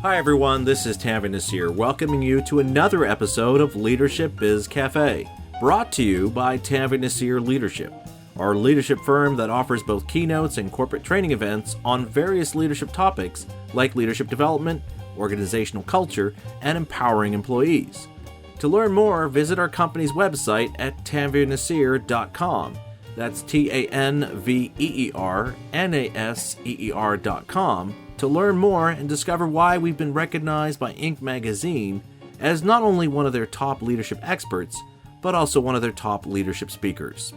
Hi everyone, this is Tanvi Nasir, welcoming you to another episode of Leadership Biz Cafe, brought to you by Tanvi Nasir Leadership, our leadership firm that offers both keynotes and corporate training events on various leadership topics like leadership development, organizational culture, and empowering employees. To learn more, visit our company's website at tanvirnasir.com. That's TANVEERNASEER.com to learn more and discover why we've been recognized by Inc. magazine as not only one of their top leadership experts, but also one of their top leadership speakers.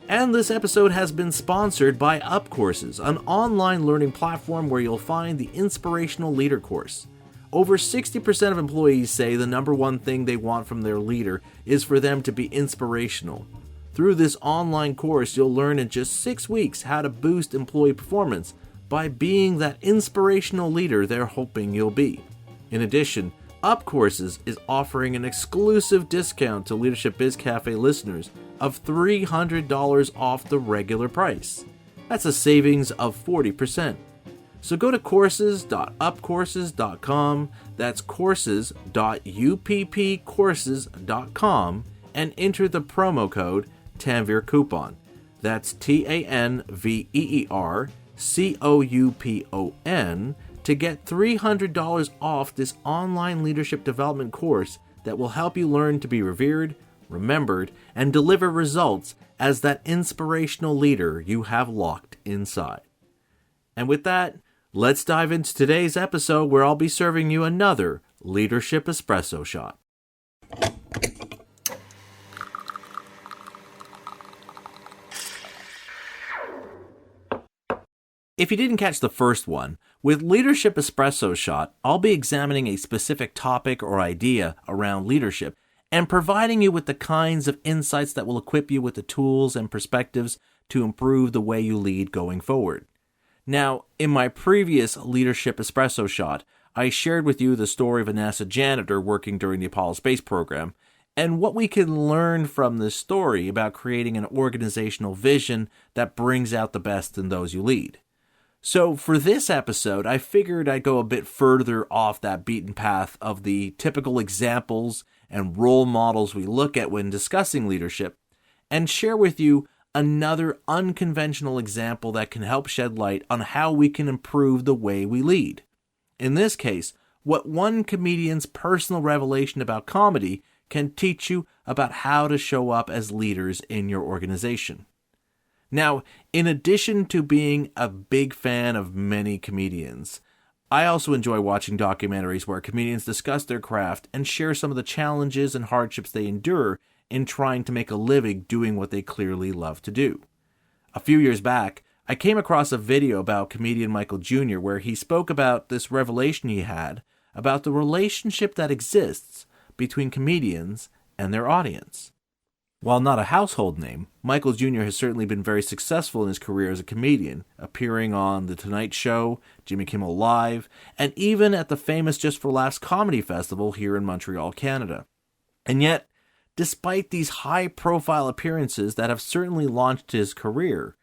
And this episode has been sponsored by UpCourses, an online learning platform where you'll find the Inspirational Leader course. Over 60% of employees say the number one thing they want from their leader is for them to be inspirational. Through this online course, you'll learn in just 6 weeks how to boost employee performance by being that inspirational leader they're hoping you'll be. In addition, UpCourses is offering an exclusive discount to Leadership Biz Cafe listeners of $300 off the regular price. That's a savings of 40%. So go to courses.upcourses.com, that's courses.uppcourses.com, and enter the promo code Tanvir Coupon. That's TANVEERCOUPON to get $300 off this online leadership development course that will help you learn to be revered, remembered, and deliver results as that inspirational leader you have locked inside. And with that, let's dive into today's episode where I'll be serving you another Leadership Espresso shot. If you didn't catch the first one, with Leadership Espresso Shot, I'll be examining a specific topic or idea around leadership and providing you with the kinds of insights that will equip you with the tools and perspectives to improve the way you lead going forward. Now, in my previous Leadership Espresso Shot, I shared with you the story of a NASA janitor working during the Apollo space program and what we can learn from this story about creating an organizational vision that brings out the best in those you lead. So for this episode, I figured I'd go a bit further off that beaten path of the typical examples and role models we look at when discussing leadership, and share with you another unconventional example that can help shed light on how we can improve the way we lead. In this case, what one comedian's personal revelation about comedy can teach you about how to show up as leaders in your organization. Now, in addition to being a big fan of many comedians, I also enjoy watching documentaries where comedians discuss their craft and share some of the challenges and hardships they endure in trying to make a living doing what they clearly love to do. A few years back, I came across a video about comedian Michael Jr. where he spoke about this revelation he had about the relationship that exists between comedians and their audience. While not a household name, Michael Jr. has certainly been very successful in his career as a comedian, appearing on The Tonight Show, Jimmy Kimmel Live, and even at the famous Just for Laughs Comedy Festival here in Montreal, Canada. And yet, despite these high-profile appearances that have certainly launched his career,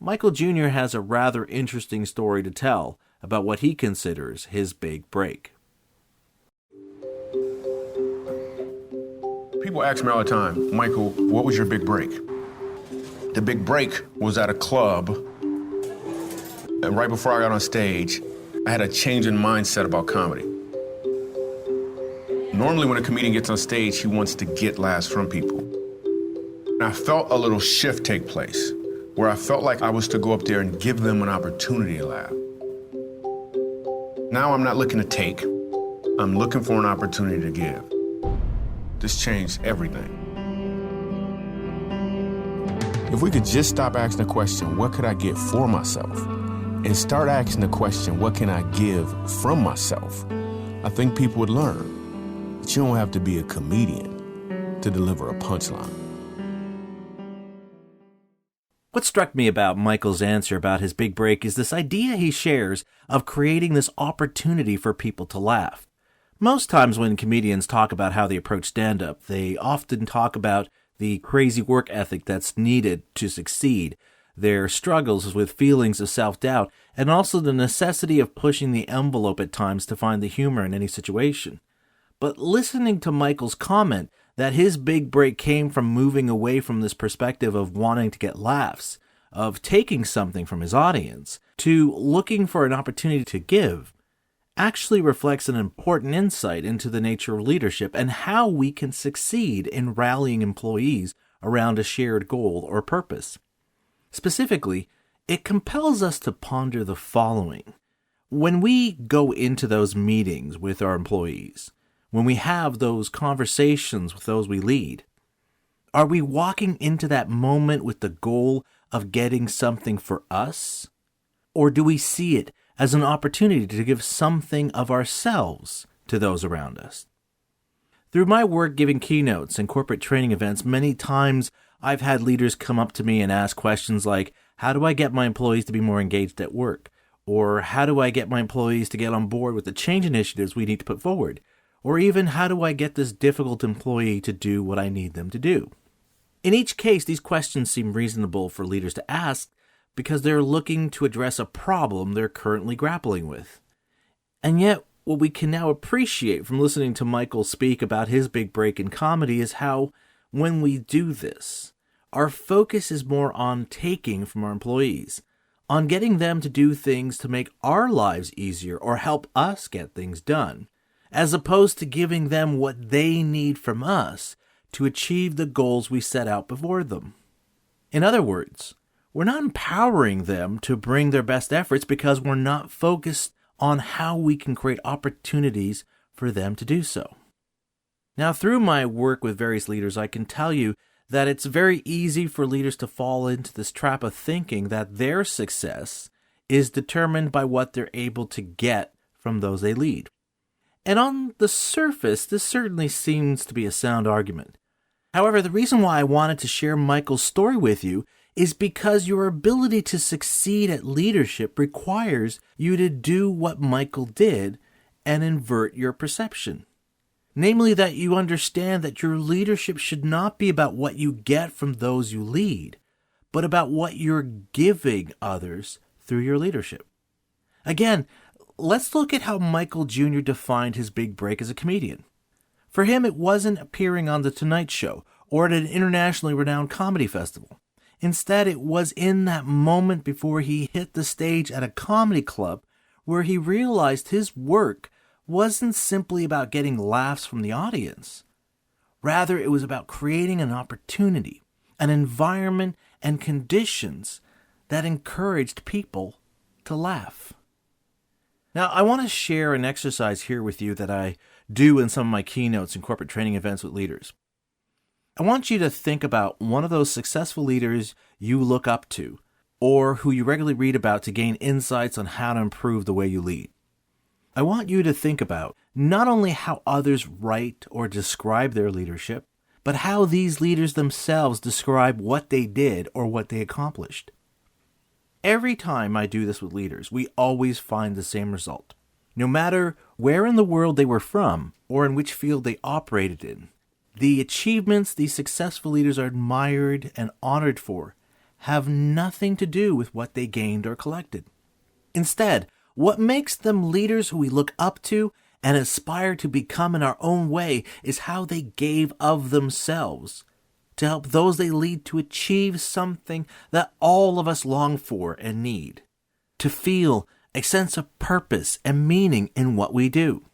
Michael Jr. has a rather interesting story to tell about what he considers his big break. People ask me all the time, Michael, what was your big break? The big break was at a club, and right before I got on stage, I had a change in mindset about comedy. Normally when a comedian gets on stage, he wants to get laughs from people. And I felt a little shift take place, where I felt like I was to go up there and give them an opportunity to laugh. Now I'm not looking to take, I'm looking for an opportunity to give. This changed everything. If we could just stop asking the question, what could I get for myself? And start asking the question, what can I give from myself? I think people would learn that you don't have to be a comedian to deliver a punchline. What struck me about Michael's answer about his big break is this idea he shares of creating this opportunity for people to laugh. Most times when comedians talk about how they approach stand-up, they often talk about the crazy work ethic that's needed to succeed, their struggles with feelings of self-doubt, and also the necessity of pushing the envelope at times to find the humor in any situation. But listening to Michael's comment that his big break came from moving away from this perspective of wanting to get laughs, of taking something from his audience, to looking for an opportunity to give, actually reflects an important insight into the nature of leadership and how we can succeed in rallying employees around a shared goal or purpose. Specifically, it compels us to ponder the following. When we go into those meetings with our employees, when we have those conversations with those we lead, are we walking into that moment with the goal of getting something for us? Or do we see it as an opportunity to give something of ourselves to those around us? Through my work giving keynotes and corporate training events, many times I've had leaders come up to me and ask questions like, how do I get my employees to be more engaged at work? Or how do I get my employees to get on board with the change initiatives we need to put forward? Or even, how do I get this difficult employee to do what I need them to do? In each case, these questions seem reasonable for leaders to ask because they're looking to address a problem they're currently grappling with. And yet, what we can now appreciate from listening to Michael speak about his big break in comedy is how, when we do this, our focus is more on taking from our employees, on getting them to do things to make our lives easier or help us get things done, as opposed to giving them what they need from us to achieve the goals we set out before them. In other words, we're not empowering them to bring their best efforts because we're not focused on how we can create opportunities for them to do so. Now, through my work with various leaders, I can tell you that it's very easy for leaders to fall into this trap of thinking that their success is determined by what they're able to get from those they lead. And on the surface, this certainly seems to be a sound argument. However, the reason why I wanted to share Michael's story with you is because your ability to succeed at leadership requires you to do what Michael did and invert your perception. Namely, that you understand that your leadership should not be about what you get from those you lead, but about what you're giving others through your leadership. Again, let's look at how Michael Jr. defined his big break as a comedian. For him, it wasn't appearing on The Tonight Show or at an internationally renowned comedy festival. Instead, it was in that moment before he hit the stage at a comedy club where he realized his work wasn't simply about getting laughs from the audience. Rather, it was about creating an opportunity, an environment, and conditions that encouraged people to laugh. Now, I want to share an exercise here with you that I do in some of my keynotes and corporate training events with leaders. I want you to think about one of those successful leaders you look up to, or who you regularly read about to gain insights on how to improve the way you lead. I want you to think about not only how others write or describe their leadership, but how these leaders themselves describe what they did or what they accomplished. Every time I do this with leaders, we always find the same result. No matter where in the world they were from or in which field they operated in, the achievements these successful leaders are admired and honored for have nothing to do with what they gained or collected. Instead, what makes them leaders who we look up to and aspire to become in our own way is how they gave of themselves to help those they lead to achieve something that all of us long for and need, to feel a sense of purpose and meaning in what we do,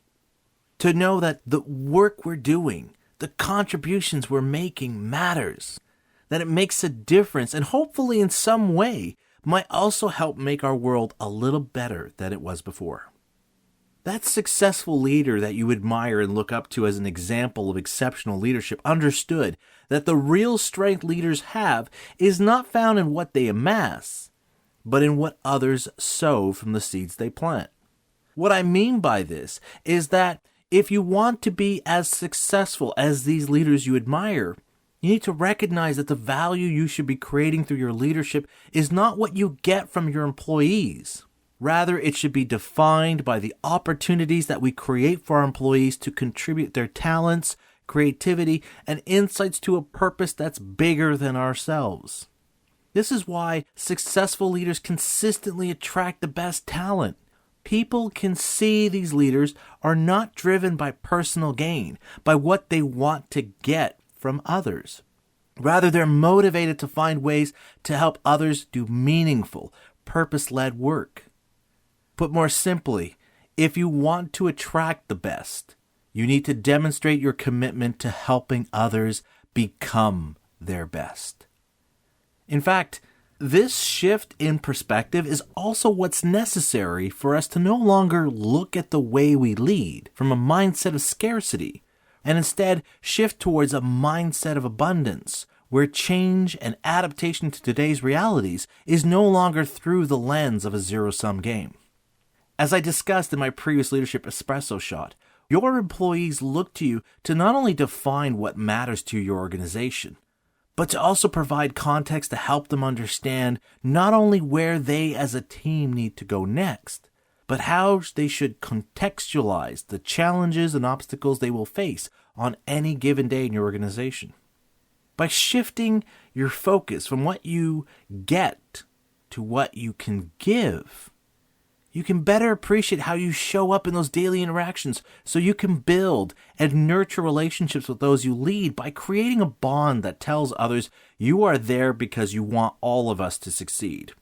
to know that the work we're doing, the contributions we're making matters, that it makes a difference, and hopefully in some way might also help make our world a little better than it was before. That successful leader that you admire and look up to as an example of exceptional leadership understood that the real strength leaders have is not found in what they amass, but in what others sow from the seeds they plant. What I mean by this is that if you want to be as successful as these leaders you admire, you need to recognize that the value you should be creating through your leadership is not what you get from your employees. Rather, it should be defined by the opportunities that we create for our employees to contribute their talents, creativity, and insights to a purpose that's bigger than ourselves. This is why successful leaders consistently attract the best talent. People can see these leaders are not driven by personal gain, by what they want to get from others. Rather, they're motivated to find ways to help others do meaningful, purpose-led work. Put more simply, if you want to attract the best, you need to demonstrate your commitment to helping others become their best. In fact, this shift in perspective is also what's necessary for us to no longer look at the way we lead from a mindset of scarcity, and instead shift towards a mindset of abundance, where change and adaptation to today's realities is no longer through the lens of a zero-sum game. As I discussed in my previous Leadership Espresso shot, your employees look to you to not only define what matters to your organization, but to also provide context to help them understand not only where they as a team need to go next, but how they should contextualize the challenges and obstacles they will face on any given day in your organization. By shifting your focus from what you get to what you can give, you can better appreciate how you show up in those daily interactions so you can build and nurture relationships with those you lead by creating a bond that tells others you are there because you want all of us to succeed.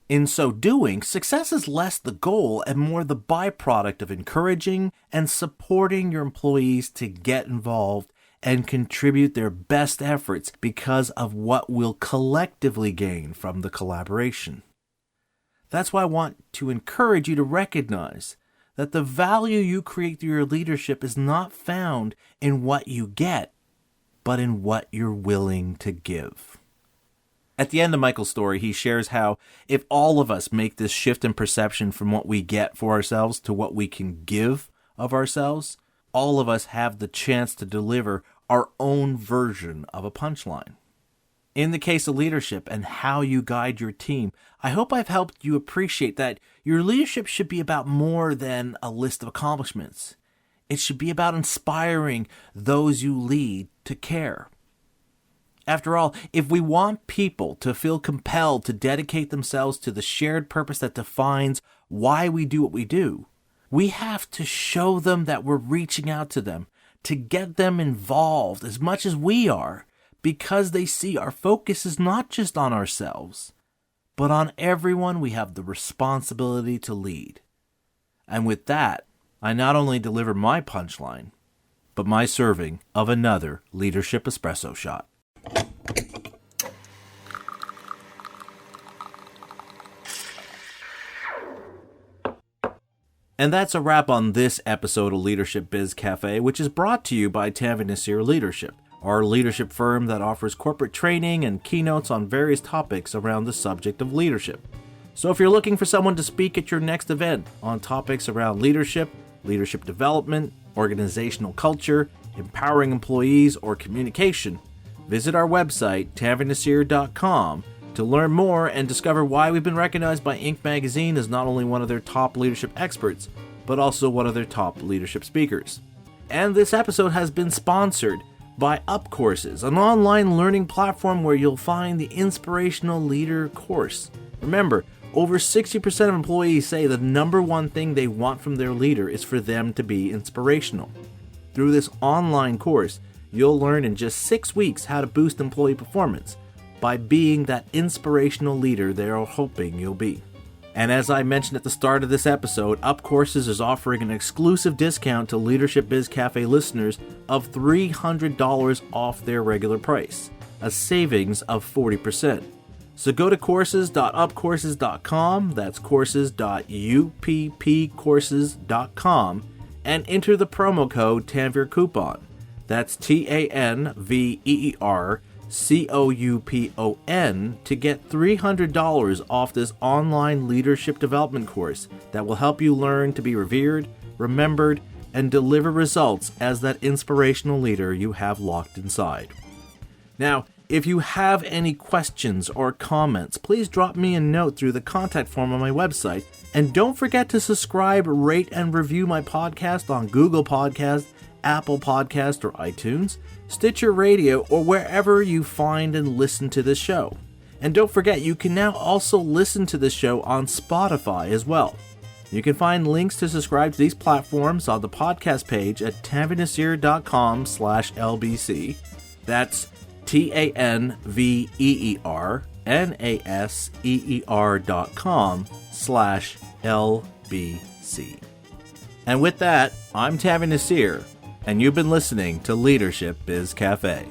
In so doing, success is less the goal and more the byproduct of encouraging and supporting your employees to get involved and contribute their best efforts because of what we'll collectively gain from the collaboration. That's why I want to encourage you to recognize that the value you create through your leadership is not found in what you get, but in what you're willing to give. At the end of Michael's story, he shares how if all of us make this shift in perception from what we get for ourselves to what we can give of ourselves, all of us have the chance to deliver our own version of a punchline. In the case of leadership and how you guide your team, I hope I've helped you appreciate that your leadership should be about more than a list of accomplishments. It should be about inspiring those you lead to care. After all, if we want people to feel compelled to dedicate themselves to the shared purpose that defines why we do what we do, we have to show them that we're reaching out to them, to get them involved as much as we are, because they see our focus is not just on ourselves, but on everyone we have the responsibility to lead. And with that, I not only deliver my punchline, but my serving of another Leadership Espresso shot. And that's a wrap on this episode of Leadership Biz Cafe, which is brought to you by Tanvi Nasir Leadership, our leadership firm that offers corporate training and keynotes on various topics around the subject of leadership. So if you're looking for someone to speak at your next event on topics around leadership, leadership development, organizational culture, empowering employees, or communication, visit our website, tanvinasir.com, to learn more and discover why we've been recognized by Inc. magazine as not only one of their top leadership experts, but also one of their top leadership speakers. And this episode has been sponsored by Up Courses, an online learning platform where you'll find the Inspirational Leader course. Remember, over 60% of employees say the number one thing they want from their leader is for them to be inspirational. Through this online course, you'll learn in just 6 weeks how to boost employee performance by being that inspirational leader they're hoping you'll be. And as I mentioned at the start of this episode, Up Courses is offering an exclusive discount to Leadership Biz Cafe listeners of $300 off their regular price, a savings of 40%. So go to courses.upcourses.com, that's courses.uppcourses.com, and enter the promo code TANVER Coupon. That's TANVERCOUPON to get $300 off this online leadership development course that will help you learn to be revered, remembered, and deliver results as that inspirational leader you have locked inside. Now, if you have any questions or comments, please drop me a note through the contact form on my website. And don't forget to subscribe, rate, and review my podcast on Google Podcast, Apple Podcast, or iTunes, Stitcher Radio, or wherever you find and listen to this show. And don't forget, you can now also listen to the show on Spotify as well. You can find links to subscribe to these platforms on the podcast page at tanvinasir.com/LBC. That's TANVERNASEER.com/LBC. And with that, I'm Tavi Nasir, and you've been listening to Leadership Biz Cafe.